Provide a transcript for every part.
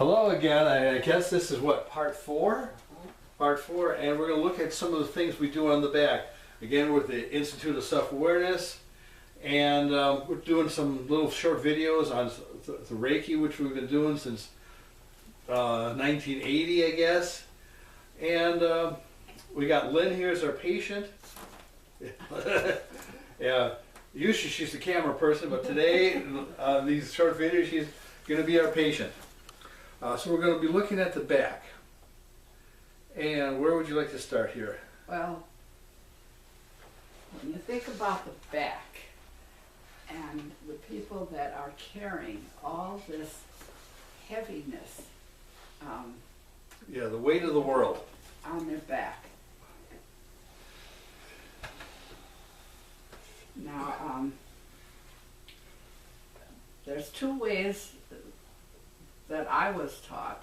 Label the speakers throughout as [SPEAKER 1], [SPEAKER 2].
[SPEAKER 1] Hello again. I guess this is what, part 4? Part 4, and we're going to look at some of the things we do on the back. Again, with the Institute of Self-Awareness, and we're doing some little short videos on the Reiki, which we've been doing since 1980, I guess. And we got Lynn here as our patient. Yeah, usually she's the camera person, but today, these short videos, she's going to be our patient. So we're going to be looking at the back. And where would you like to start here?
[SPEAKER 2] Well, when you think about the back and the people that are carrying all this heaviness
[SPEAKER 1] Yeah, the weight of the world.
[SPEAKER 2] on their back. Now, there's two ways that I was taught,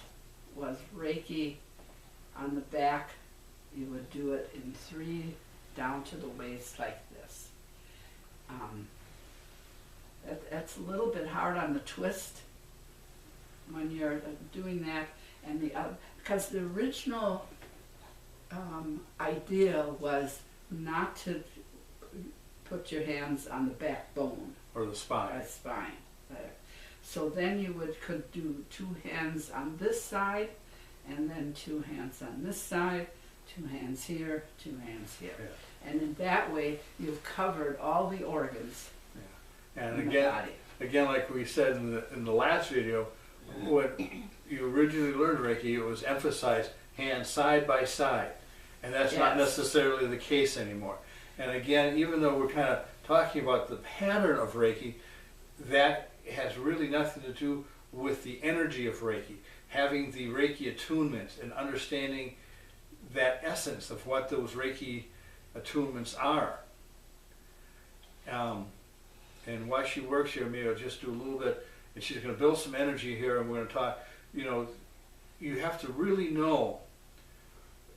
[SPEAKER 2] was Reiki on the back. You would do it in 3 down to the waist like this. That's a little bit hard on the twist when you're doing that, and the other, because the original idea was not to put your hands on the backbone
[SPEAKER 1] Or the spine.
[SPEAKER 2] or spine. So then you could do 2 hands on this side, and then 2 hands on this side, 2 hands here, 2 hands here.
[SPEAKER 1] Yeah.
[SPEAKER 2] And in that way, you've covered all the organs
[SPEAKER 1] And
[SPEAKER 2] in the body.
[SPEAKER 1] again, like we said in the last video, what you originally learned Reiki, it was emphasized hands side by side. And that's not
[SPEAKER 2] Yes.
[SPEAKER 1] necessarily the case anymore. And again, even though we're kind of talking about the pattern of Reiki, that has really nothing to do with the energy of Reiki. Having the Reiki attunements and understanding that essence of what those Reiki attunements are. And while she works here, maybe I'll just do a little bit, and she's going to build some energy here, and we're going to talk, you know, you have to really know,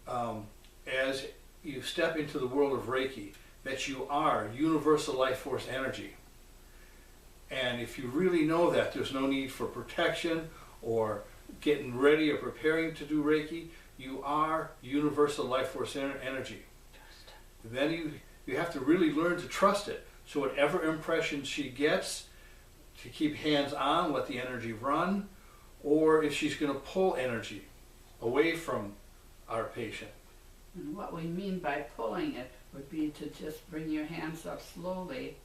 [SPEAKER 1] as you step into the world of Reiki, that you are universal life force energy. And if you really know that, there's no need for protection or getting ready or preparing to do Reiki. You are universal life force energy. Then you have to really learn to trust it. So whatever impression she gets, to keep hands on, let the energy run, or if she's going to pull energy away from our patient.
[SPEAKER 2] And what we mean by pulling it would be to just bring your hands up slowly.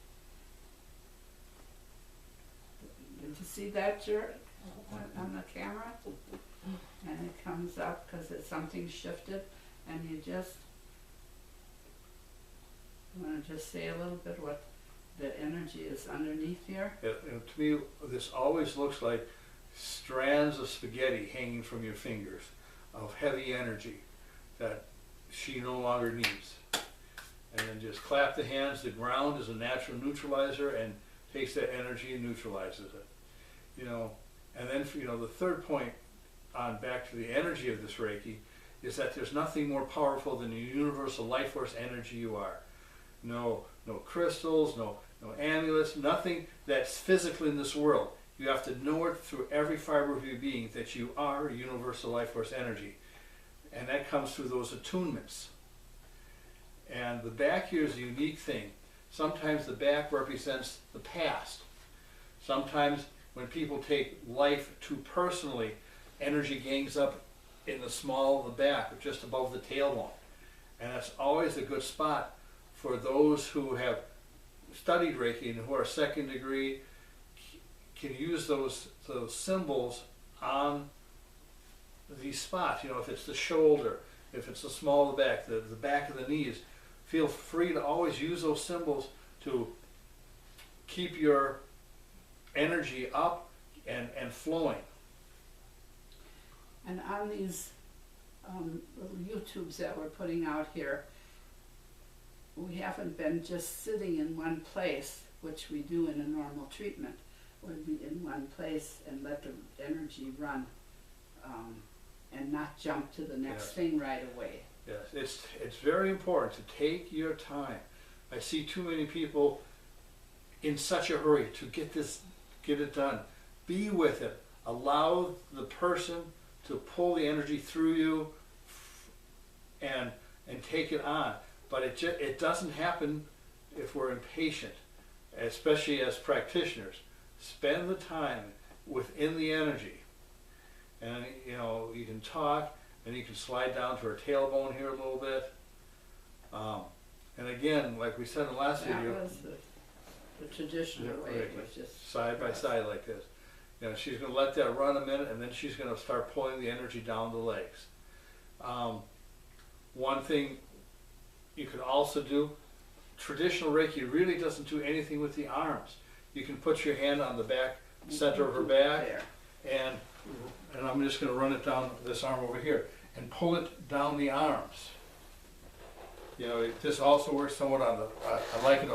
[SPEAKER 2] Did you see that, jerk, on the camera? And it comes up because it's something shifted, and you just want to just say a little bit what the energy is underneath here.
[SPEAKER 1] And to me, this always looks like strands of spaghetti hanging from your fingers of heavy energy that she no longer needs. And then just clap the hands. The ground is a natural neutralizer and takes that energy and neutralizes it. You know, and then the third point on back to the energy of this Reiki is that there's nothing more powerful than the universal life force energy you are. No crystals, no amulets, nothing that's physical in this world. You have to know it through every fiber of your being that you are universal life force energy. And that comes through those attunements. And the back here is a unique thing. Sometimes the back represents the past. Sometimes when people take life too personally, energy gangs up in the small of the back, or just above the tailbone. And that's always a good spot for those who have studied Reiki and who are 2nd degree, can use those symbols on these spots. You know, if it's the shoulder, if it's the small of the back of the knees, feel free to always use those symbols to keep your energy up and flowing.
[SPEAKER 2] And on these little YouTubes that we're putting out here, we haven't been just sitting in one place, which we do in a normal treatment. We'd be in one place and let the energy run and not jump to the next thing right away.
[SPEAKER 1] Yes, it's very important to take your time. I see too many people in such a hurry to get it done. Be with it. allow the person to pull the energy through you and take it on. But it doesn't happen if we're impatient, especially as practitioners. Spend the time within the energy, and you know, you can talk, and you can slide down to her tailbone here a little bit. And again, like we said in the last video,
[SPEAKER 2] That was the traditional way. It was just
[SPEAKER 1] side by side like this. You know, she's going to let that run a minute, and then she's going to start pulling the energy down the legs. One thing you could also do, traditional Reiki really doesn't do anything with the arms. You can put your hand on the back, center of her back,
[SPEAKER 2] there.
[SPEAKER 1] and I'm just going to run it down this arm over here and pull it down the arms. You know, this also works somewhat on the, I like it,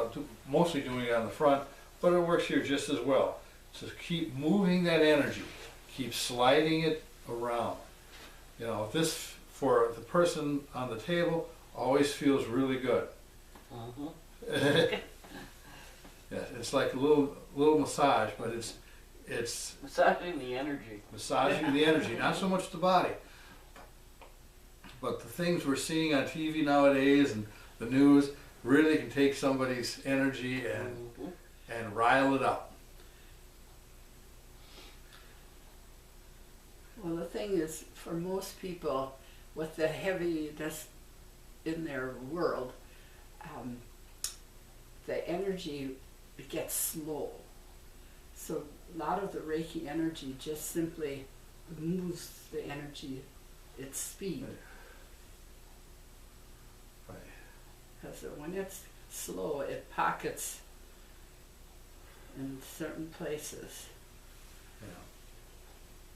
[SPEAKER 1] mostly doing it on the front, but it works here just as well. So keep moving that energy, keep sliding it around. You know, this, for the person on the table, always feels really good. Yeah, it's like a little massage, but it's
[SPEAKER 3] massaging the energy.
[SPEAKER 1] Massaging the energy, not so much the body. But the things we're seeing on TV nowadays and the news really can take somebody's energy and rile it up.
[SPEAKER 2] Well, the thing is, for most people, with the heaviness in their world, the energy gets slow. So a lot of the Reiki energy just simply moves the energy, its speed.
[SPEAKER 1] Right.
[SPEAKER 2] Because when it's slow, it pockets in certain places.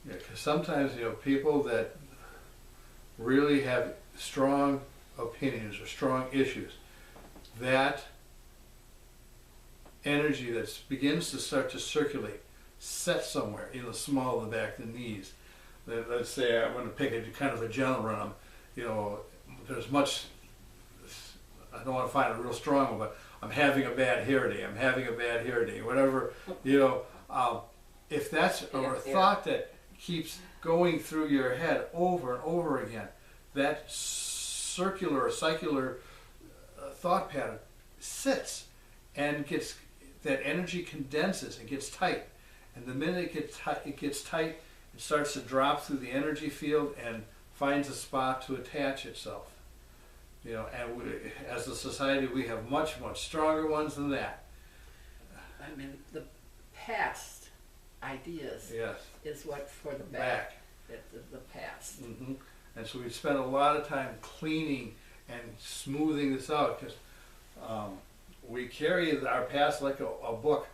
[SPEAKER 1] Yeah, because sometimes, you know, people that really have strong opinions or strong issues, that energy that begins to start to circulate sets somewhere in the small of the back, the knees. Let's say I'm going to pick a kind of a general run. You know, there's much, I don't want to find a real strong one, but I'm having a bad hair day, I'm having a bad hair day, whatever, you know, if that's a thought that keeps going through your head over and over again, that circular or cycler thought pattern sits and gets, that energy condenses and gets tight. And the minute it gets tight, it starts to drop through the energy field and finds a spot to attach itself. You know, and as a society, we have much, much stronger ones than that.
[SPEAKER 2] I mean, the past ideas
[SPEAKER 1] Yes.
[SPEAKER 2] is what for the back. The past.
[SPEAKER 1] Mm-hmm. And so we spend a lot of time cleaning and smoothing this out, because we carry our past like a book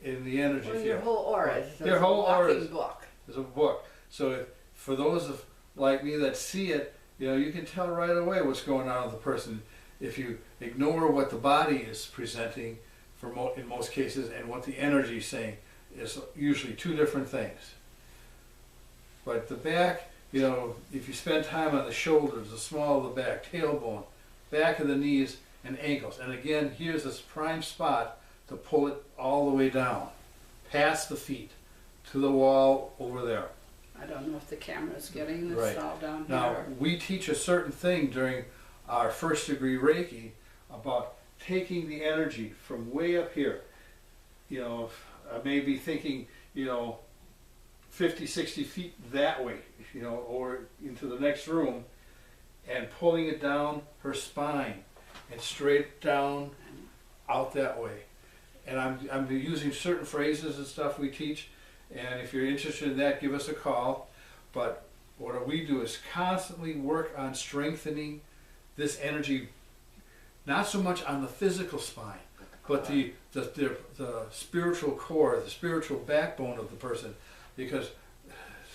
[SPEAKER 1] in the energy
[SPEAKER 2] Well,
[SPEAKER 1] field.
[SPEAKER 2] your whole aura is
[SPEAKER 1] Your whole aura
[SPEAKER 2] walking
[SPEAKER 1] is
[SPEAKER 2] book.
[SPEAKER 1] a book. So if, for those of like me that see it, you know, you can tell right away what's going on with the person if you ignore what the body is presenting in most cases, and what the energy is saying is usually two different things. But the back, you know, if you spend time on the shoulders, the small of the back, tailbone, back of the knees and ankles, and again, here's this prime spot to pull it all the way down, past the feet, to the wall over there.
[SPEAKER 2] I don't know if the camera's getting this
[SPEAKER 1] Right.
[SPEAKER 2] all down
[SPEAKER 1] Now,
[SPEAKER 2] here.
[SPEAKER 1] we teach a certain thing during our first degree Reiki about taking the energy from way up here. You know, I may be thinking, you know, 50, 60 feet that way, you know, or into the next room, and pulling it down her spine and straight down out that way. And I'm using certain phrases and stuff we teach, and if you're interested in that, give us a call. But what we do is constantly work on strengthening this energy, not so much on the physical spine, but the spiritual core, the spiritual backbone of the person, because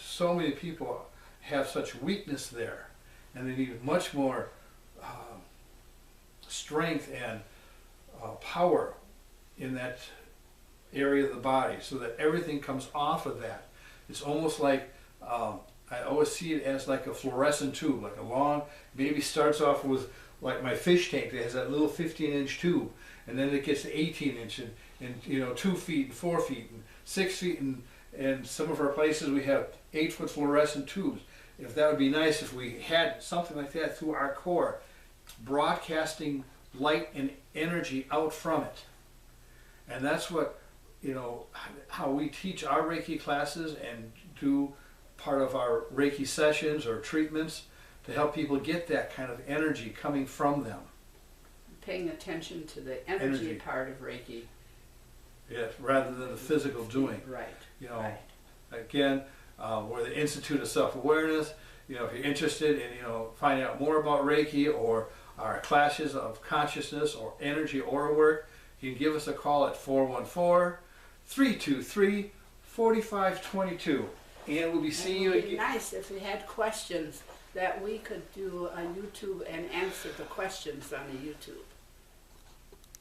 [SPEAKER 1] so many people have such weakness there, and they need much more strength and power in that area of the body, so that everything comes off of that. It's almost like, I always see it as like a fluorescent tube, like a long, maybe starts off with like my fish tank that has that little 15-inch tube, and then it gets to 18 inch and you know, 2 feet and 4 feet and 6 feet, and in some of our places we have 8-foot fluorescent tubes. If that would be nice if we had something like that through our core, broadcasting light and energy out from it. And that's what, you know, how we teach our Reiki classes and do part of our Reiki sessions or treatments to help people get that kind of energy coming from them.
[SPEAKER 2] Paying attention to the energy part of Reiki.
[SPEAKER 1] Yes, rather than the physical doing.
[SPEAKER 2] Right.
[SPEAKER 1] You know,
[SPEAKER 2] right.
[SPEAKER 1] again, we're the Institute of Self-Awareness. You know, if you're interested in, you know, finding out more about Reiki or our classes of consciousness or energy aura work, you can give us a call at 414-323-4522. And we'll be seeing you
[SPEAKER 2] again. It would be
[SPEAKER 1] again.
[SPEAKER 2] nice if we had questions that we could do a YouTube and answer the questions on the YouTube.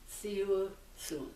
[SPEAKER 2] See you soon.